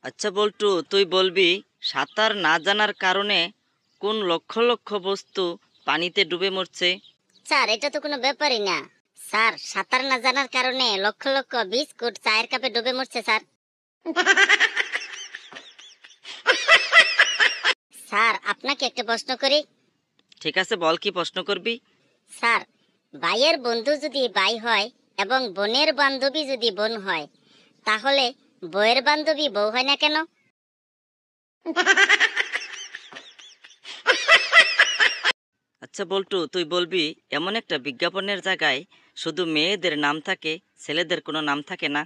আচ্ছা বল্টু, তুই বলবি সাঁতার না জানার কারণে কোন লক্ষ লক্ষ বস্তু পানিতে ডুবে মরছে? স্যার, এটা তো কোনো ব্যাপারই না। স্যার, সাঁতার না জানার কারণে লক্ষ লক্ষ বিস্কুট চায়ের কাপে ডুবে মরছে স্যার। স্যার, আপনাকে একটা প্রশ্ন করি। ঠিক আছে, বল, কি প্রশ্ন করবি? স্যার, ভাইয়ের বন্ধু যদি ভাই হয় এবং বোনের বান্ধবী যদি বোন হয়, তাহলে বউয়ের বান্ধবী বউ হয় না কেন? আচ্ছা বল্টু, তুই বলবি এমন একটা বিজ্ঞাপনের জায়গায় শুধু মেয়েদের নাম থাকে, ছেলেদের কোনো নাম থাকে না?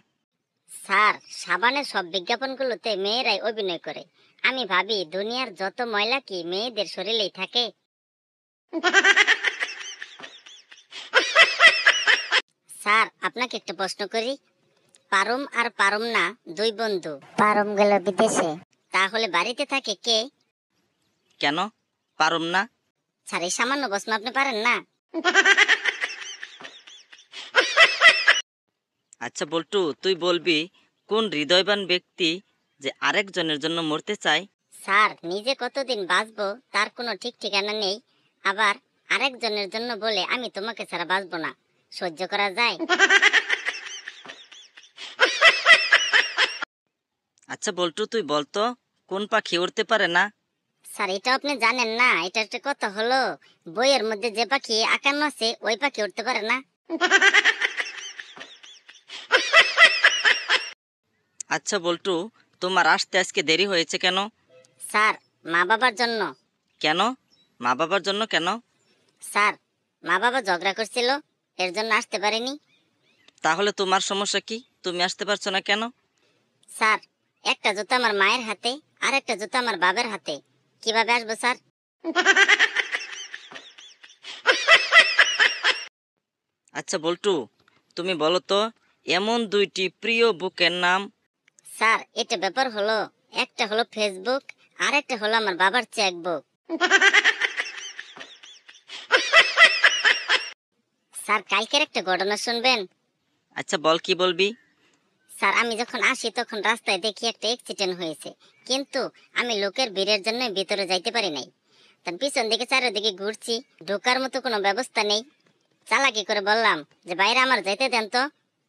স্যার, সাবানের সব বিজ্ঞাপনগুলোতে মেয়েরাই অভিনয় করে। আমি ভাবি দুনিয়ার যত ময়লা কি মেয়েদের শরীরেই থাকে। স্যার, আপনাকে একটা প্রশ্ন করি। পারম আর পারম না দুই বন্ধু, পারম গেল বিদেশে, তাহলে বাড়িতে থাকে কে? কেন পারুম না? স্যার, এই সামান্য প্রশ্ন আপনি পারেন না? আচ্ছা বল্টু, তুই বলবি কোন হৃদয়বান ব্যক্তি যে আরেকজনের জন্য মরতে চায়? স্যার, নিজে কতদিন বাঁচবো তার কোনো ঠিক ঠিকানা নেই, আবার আরেকজনের জন্য বলে আমি তোমাকে ছাড়া বাঁচবো না, সহ্য করা যায়? আচ্ছা বল্টু, তুই বলতো কোন পাখি উড়তে পারে না? স্যার, এটা আপনি জানেন না? এটা একটা কথা হলো? বইয়ের মধ্যে যে পাখি আঁকানো আছে ওই পাখি উঠতে পারে না। আচ্ছা বল্টু, তোমার আসতে আজকে দেরি হয়েছে কেন? স্যার, মা বাবার জন্য। কেন? মা বাবার জন্য কেন? স্যার, মা বাবা ঝগড়া করছিল, এর জন্য আসতে পারেনি। তাহলে তোমার সমস্যা কি? তুমি আসতে পারছো না কেন? স্যার, একটা জুতো আমার মায়ের হাতে আর একটা জুতো আমার বাবার হাতে, কিভাবে আসবো স্যার? আচ্ছা বল্টু, তুমি বলো তো এমন দুইটি প্রিয় বুকের নাম। স্যার, এটা ব্যাপার হলো, একটা হলো ফেসবুক আর একটা হলো আমার বাবার চেকবুক। স্যার, কালকের একটা ঘটনা শুনবেন? আচ্ছা বল, কি বলবি? স্যার, আমি যখন আসি তখন রাস্তায় দেখি একটা অ্যাক্সিডেন্ট হয়েছে, কিন্তু আমি লোকের ভিড়ের জন্য ভিতরে যাইতে পারি নাই। তার পিছন দিকে চারিদিকে ঘুরছি, ঢোকার মতো কোনো ব্যবস্থা নেই। চালাকি করে বললাম যে বাইরে আমার যাইতে দেন তো,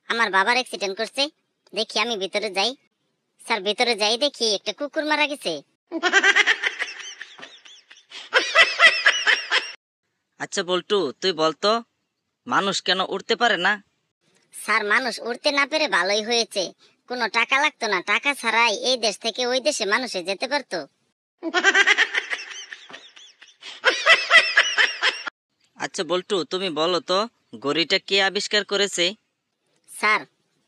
আমার বাবার অ্যাক্সিডেন্ট করছে, দেখি আমি ভিতরে যাই। স্যার, ভিতরে যাই দেখি একটা কুকুর মারা গেছে। আচ্ছা বল্টু, তুই বলতো মানুষ কেন উড়তে পারে না? স্যার, মানুষ উড়তে না পেরে ভালোই হয়েছে, কোনো টাকা লাগতো না, টাকা ছাড়াই এই দেশ থেকে ওই দেশে মানুষে যেতে পারতো। আচ্ছা বল্টু, তুমি বলো তো ঘড়িটা কে আবিষ্কার করেছে? স্যার,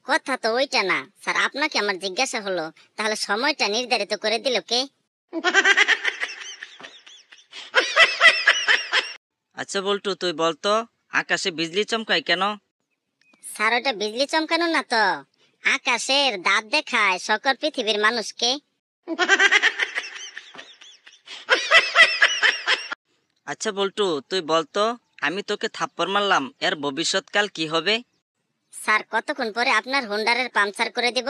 কথা তো ওইটা না স্যার, আপনাকে আমার জিজ্ঞাসা হলো, তাহলে সময়টা নির্ধারিত করে দিল কে? আচ্ছা বল্টু, তুই বলতো আকাশে বিজলি চমকায় কেন? স্যার, ওটা বিজলি চমকানো না তো, আকাশের দাঁত দেখায় সকল পৃথিবীর মানুষকে। আচ্ছা বল্টু, তুই বলতো আমি তোকে থাপ্পড় মারলাম, এর ভবিষ্যৎকাল কি হবে? স্যার, কতক্ষণ পরে আপনার হোন্ডারের পাংচার করে দিব।